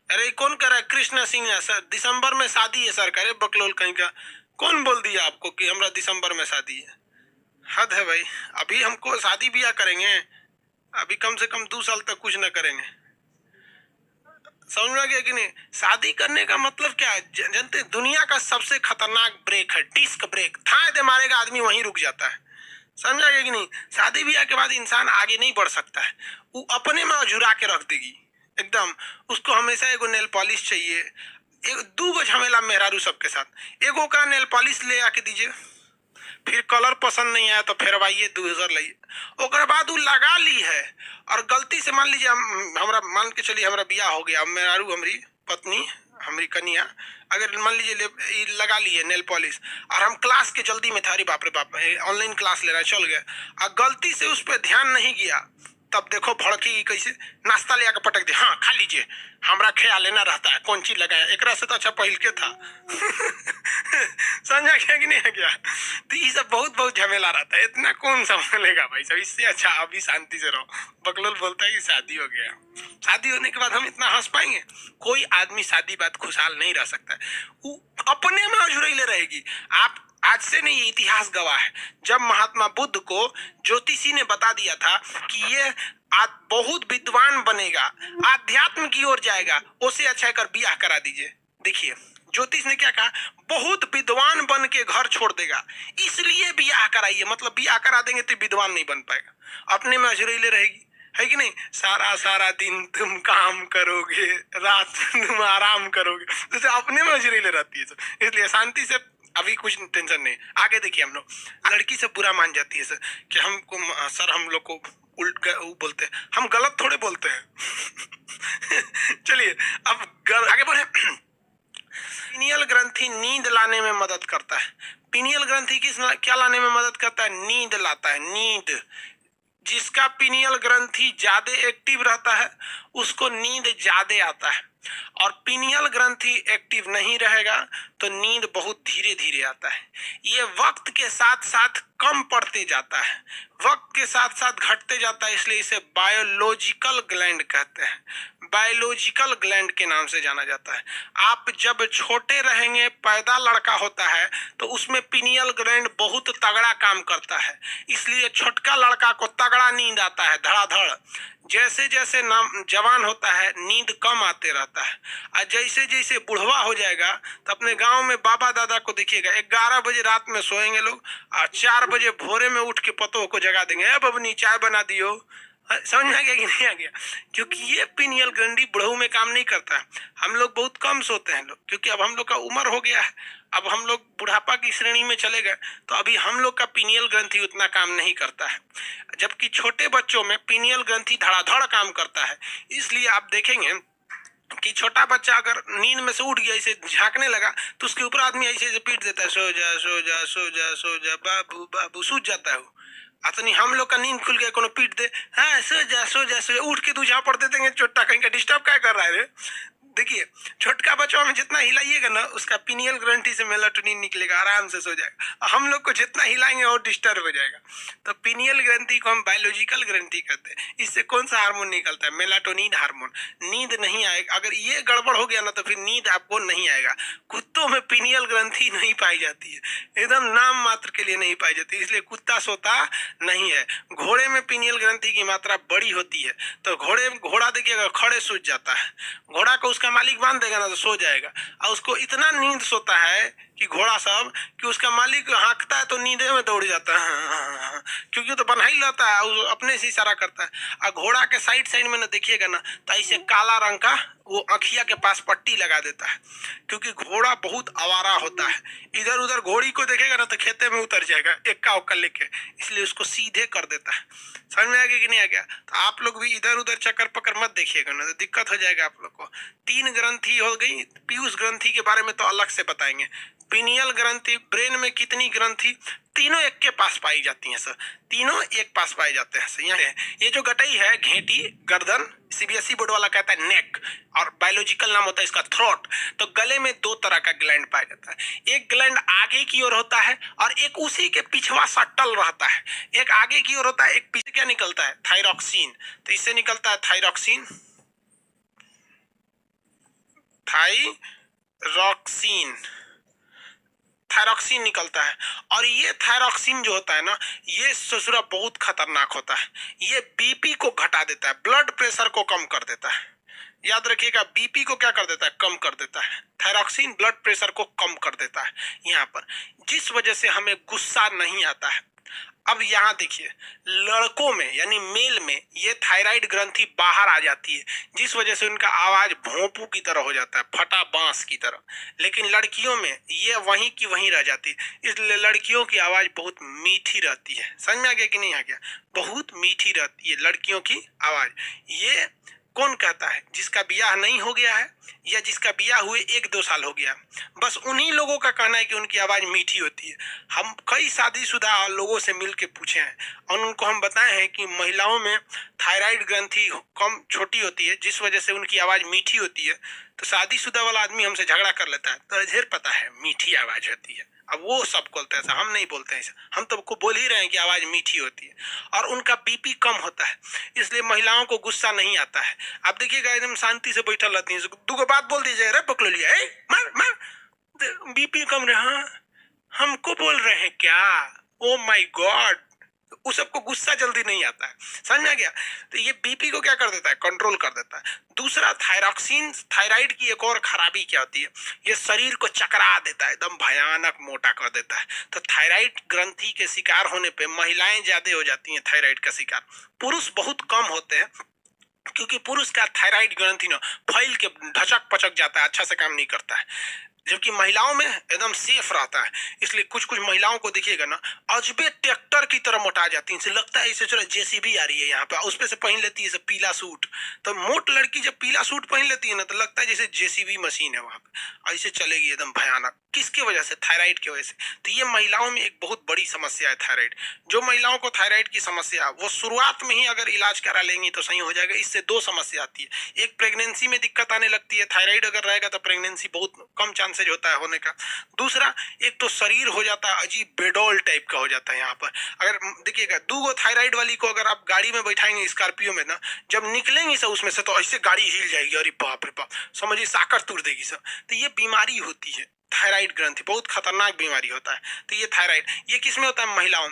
अरे कौन कह रहा है? कृष्णा सिंह है सर, दिसंबर में शादी है सर। करे बकलोल कहीं का। कौन बोल दिया आपको कि हमरा दिसंबर में शादी है? हद है भाई। अभी हमको शादी ब्याह करेंगे, अभी कम से कम 2 साल तक कुछ न करेंगे। समझ में आ गया कि नहीं? शादी करने का मतलब क्या है? जानते, दुनिया का सबसे खतरनाक ब्रेक है डिस्क ब्रेक। थाए दे मारेगा आदमी, वहीं रुक जाता है। समझा गया कि नहीं? शादी ब्याह के बाद इंसान आगे नहीं बढ़ सकता है, वो अपने में अझुरा के रख देगी एकदम। उसको हमेशा एगो नेल पॉलिश चाहिए, एक 2 गो झमेला मेहरारू सबके साथ। एगो का नेल पॉलिश ले आके दीजिए, फिर कलर पसंद नहीं आया तो फेरवाइए, 2 हजार लाइए। ओकर बाद वो लगा ली है, और गलती से मान लीजिए हमरा मान के चलिए हमरा बियाह हो गया, मेहरारू हमरी पत्नी हमारी कन्या अगर मान लीजिए लगा लिए नेल पॉलिश, और हम क्लास के जल्दी में था, अरे बाप रे बाप ऑनलाइन क्लास लेना चल गया, और गलती से उस पर ध्यान नहीं गया, तब देखो भड़की कैसे। नाश्ता ले आकर पटक दे, हाँ खा लीजिए, हमरा ख्याल लेना रहता है कौन चीज लगाया, एकरा से तो अच्छा पहिल के था। समझा गया कि नहीं है क्या? तो ये सब बहुत बहुत झमेला रहता है, इतना कौन संभालेगा भाई सब। इससे अच्छा अभी शांति से रहो। बकलोल बोलता है कि शादी हो गया, शादी होने के बाद हम इतना हंस पाएंगे? कोई आदमी शादी बाद खुशहाल नहीं रह सकता है, वो अपने में अझुरैले रहेगी। आप आज से नहीं, इतिहास गवाह है, जब महात्मा बुद्ध को ज्योतिषी ने बता दिया था कि ये आज बहुत विद्वान बनेगा, आध्यात्म की ओर जाएगा, उसे अच्छा कर बियाह करा दीजिए। देखिए ज्योतिष ने क्या कहा, बहुत विद्वान बन के घर छोड़ देगा, इसलिए बियाह कराइए। मतलब बियाह करा देंगे तो विद्वान नहीं बन पाएगा, अपने में अझुरैले रहेगी, है कि नहीं? सारा सारा दिन तुम काम करोगे, रात तुम आराम करोगे, तो अपने में अझुरैले रहती है। तो इसलिए शांति से, अभी कुछ टेंशन नहीं। आगे देखिए, हम लोग लड़की से बुरा मान जाती है सर कि हमको सर हम लोग को उल्ट बोलते हैं, हम गलत थोड़े बोलते हैं। चलिए अब आगे बढ़े। पीनियल ग्रंथि नींद लाने में मदद करता है। पीनियल ग्रंथि क्या लाने में मदद करता है? नींद लाता है, नींद। जिसका पीनियल ग्रंथि ज्यादा एक्टिव रहता है उसको नींद ज्यादा आता है, और पीनियल ग्रंथि एक्टिव नहीं रहेगा तो नींद बहुत धीरे धीरे आता है। ये वक्त के साथ साथ कम पड़ते जाता है, वक्त के साथ साथ घटते जाता है, इसलिए इसे बायोलॉजिकल ग्लैंड कहते हैं। बायोलॉजिकल ग्लैंड के नाम से जाना जाता है। आप जब छोटे रहेंगे, पैदा लड़का होता है तो उसमें पीनियल ग्लैंड बहुत तगड़ा काम करता है, इसलिए छोटका लड़का को तगड़ा नींद आता है, धड़ाधड़। जैसे जैसे जवान होता है नींद कम आते रहता है, और जैसे जैसे बुढ़वा हो जाएगा तो अपने गांव में बाबा दादा को देखिएगा, 11 बजे रात में सोएंगे लोग, और 4 बजे भोरे में उठ के पतों को जगा देंगे, अब बबनी चाय बना दियो। समझ में आ गया कि नहीं आ गया? क्योंकि ये पीनियल ग्रंथि बुढ़ऊ में काम नहीं करता है। हम लोग बहुत कम सोते हैं लोग, क्योंकि अब हम लोग का उम्र हो गया है, अब हम लोग बुढ़ापा की श्रेणी में चले गए, तो अभी हम लोग का पीनियल ग्रंथि उतना काम नहीं करता है, जबकि छोटे बच्चों में पीनियल ग्रंथि धड़ाधड़ काम करता है। इसलिए आप देखेंगे कि छोटा बच्चा अगर नींद में से उठ गया, ऐसे झांकने लगा, तो उसके ऊपर आदमी ऐसे ऐसे पीट देता है, सो जा सो जा सो जा सो जा बाबू बाबू, सूझ जाता है वो। अतनी हम लोग का नींद खुल गया, कोनो पीट दे, हाँ सो जा सो जा सो जा, उठ के तू जहाँ पड़ देते, चोटा कहीं का डिस्टर्ब क्या कर रहा है रे? देखिए छोटका बच्चों में जितना हिलाइएगा ना, उसका पीनियल ग्रंथि से मेलाटोनिन निकलेगा, आराम से सो जाएगा। हम लोग को जितना हिलाएंगे और डिस्टर्ब हो जाएगा। तो पीनियल ग्रंथि को हम बायोलॉजिकल ग्रंथि कहते हैं। इससे कौन सा हार्मोन निकलता है? Melatonin hormone. नींद नहीं आएगा, अगर ये गड़बड़ हो गया ना तो फिर नींद आपको नहीं आएगा। कुत्तों में पीनियल ग्रंथि नहीं पाई जाती है, एकदम नाम मात्र के लिए नहीं पाई जाती, इसलिए कुत्ता सोता नहीं है। घोड़े में पीनियल ग्रंथि की मात्रा बड़ी होती है, तो घोड़ा देखिए अगर खड़े सूझ जाता है, घोड़ा को उसका मालिक बांध देगा ना तो सो जाएगा, और उसको इतना नींद सोता है कि घोड़ा सब कि उसका मालिक हाँकता है तो नींदे में दौड़ जाता है, क्योंकि तो बना ही रहता है, वो अपने से इशारा करता है। और घोड़ा के साइड साइड में ना देखिएगा ना तो ऐसे काला रंग का वो अखिया के पास पट्टी लगा देता है, क्योंकि घोड़ा बहुत आवारा होता है। इधर उधर घोड़ी को देखेगा ना तो खेते में उतर जाएगा एक्का उक्का लेके, इसलिए उसको सीधे कर देता है। समझ में आ गया कि नहीं आ गया? तो आप लोग भी इधर उधर चक्कर पकड़ मत देखिएगा ना, तो दिक्कत हो जाएगा आप लोग को। 3 ग्रंथि हो गई। पीयूष ग्रंथि के बारे में तो अलग से बताएंगे। पीनियल ग्रंथि, ब्रेन में कितनी ग्रंथि? तीनों एक के पास पाई जाती हैं सर, तीनों एक पास पाए जाते हैं सर। यहाँ ये जो गटई है, घेंटी, गर्दन, सीबीएसई बोर्ड वाला कहता है नेक, और बायोलॉजिकल नाम होता है इसका थ्रोट। तो गले में 2 तरह का ग्लैंड पाया जाता है, एक ग्लैंड आगे की ओर होता है और एक उसी के पिछवा सटल रहता है। एक आगे की ओर होता है, एक पीछे क्या निकलता है? थायरॉक्सिन। तो इससे निकलता है थायरॉक्सिन, थायरॉक्सिन, थायरॉक्सिन निकलता है। और ये थायरॉक्सिन जो होता है ना, ये ससुरा बहुत खतरनाक होता है। ये बीपी को घटा देता है, ब्लड प्रेशर को कम कर देता है। याद रखिएगा, बीपी को क्या कर देता है, कम कर देता है। थायरॉक्सिन ब्लड प्रेशर को कम कर देता है यहाँ पर, जिस वजह से हमें गुस्सा नहीं आता है। अब यहाँ देखिए, लड़कों में यानी मेल में ये थायराइड ग्रंथि बाहर आ जाती है, जिस वजह से उनका आवाज भोंपू की तरह हो जाता है, फटा बांस की तरह। लेकिन लड़कियों में ये वहीं की वहीं रह जाती है, इसलिए लड़कियों की आवाज बहुत मीठी रहती है। समझ में आ गया कि नहीं आ गया? बहुत मीठी रहती है लड़कियों की आवाज। ये कौन कहता है? जिसका ब्याह नहीं हो गया है या जिसका ब्याह हुए 1-2 साल हो गया, बस उन्हीं लोगों का कहना है कि उनकी आवाज मीठी होती है। हम कई शादीशुदा लोगों से मिल के पूछे हैं और उनको हम बताए हैं कि महिलाओं में थायराइड ग्रंथि कम छोटी होती है, जिस वजह से उनकी आवाज मीठी होती है। तो शादीशुदा वाला आदमी हमसे झगड़ा कर लेता है, तो ढेर पता है मीठी आवाज होती है। अब वो सब बोलते हैं ऐसा, हम नहीं बोलते हैं ऐसा। हम तो आपको बोल ही रहे हैं कि आवाज मीठी होती है और उनका बीपी कम होता है, इसलिए महिलाओं को गुस्सा नहीं आता है। आप देखिएगा, एकदम शांति से बैठा रहती है, दो बात बोल दीजिए, रे पकड़ लिया, मार मार, बीपी कम रहे। हाँ, हमको बोल रहे हैं क्या? Oh my God! उस सबको गुस्सा जल्दी नहीं आता है। समझ में आ गया? तो ये बीपी को क्या कर देता है, कंट्रोल कर देता है। दूसरा, थायरॉक्सिन, थायराइड की एक और खराबी क्या होती है, ये शरीर को चकरा देता है, एकदम भयानक मोटा कर देता है। तो थायराइड ग्रंथि के शिकार होने पे महिलाएं ज्यादा हो जाती हैं थायराइड का शिकार, पुरुष बहुत कम होते हैं, क्योंकि पुरुष का थायराइड ग्रंथि ना फैल के ढचक पचक जाता है, अच्छा से काम नहीं करता है, जबकि महिलाओं में एकदम सेफ रहता है। इसलिए कुछ कुछ महिलाओं को देखिएगा ना, अजबे ट्रैक्टर की तरह मोटा जाती है, इसे लगता है इसे चलो जेसीबी आ रही है यहाँ पे, उस पे से पहन लेती है पीला सूट। तो मोट लड़की जब पीला सूट पहन लेती है ना, तो लगता है जैसे जेसीबी मशीन है वहां पे, ऐसे चलेगी एकदम भयानक। किसकी वजह से? थायराइड की वजह से। तो ये महिलाओं में एक बहुत बड़ी समस्या है थायराइड। जो महिलाओं को थायराइड की समस्या है, वो शुरुआत में ही अगर इलाज करा लेंगी तो सही हो जाएगा। इससे 2 समस्या आती है, एक प्रेगनेंसी में दिक्कत आने लगती है, थायराइड अगर रहेगा तो प्रेगनेंसी बहुत कम चांसेज होता है होने का। दूसरा, एक तो शरीर हो जाता है अजीब बेडोल टाइप का हो जाता है यहाँ पर। अगर देखिएगा, 2 थायराइड वाली को अगर आप गाड़ी में बैठाएंगे स्कॉर्पियो में ना, जब निकलेंगी सब उसमें से तो ऐसे गाड़ी हिल जाएगी, अरे बाप रे बाप, समझिए साकर तोड़ देगी सब। तो ये बीमारी होती है थायराइड ग्रंथि, बहुत खतरनाक बीमारी होता है। तो ये थायराइड, ये किस में होता है? महिलाओं में।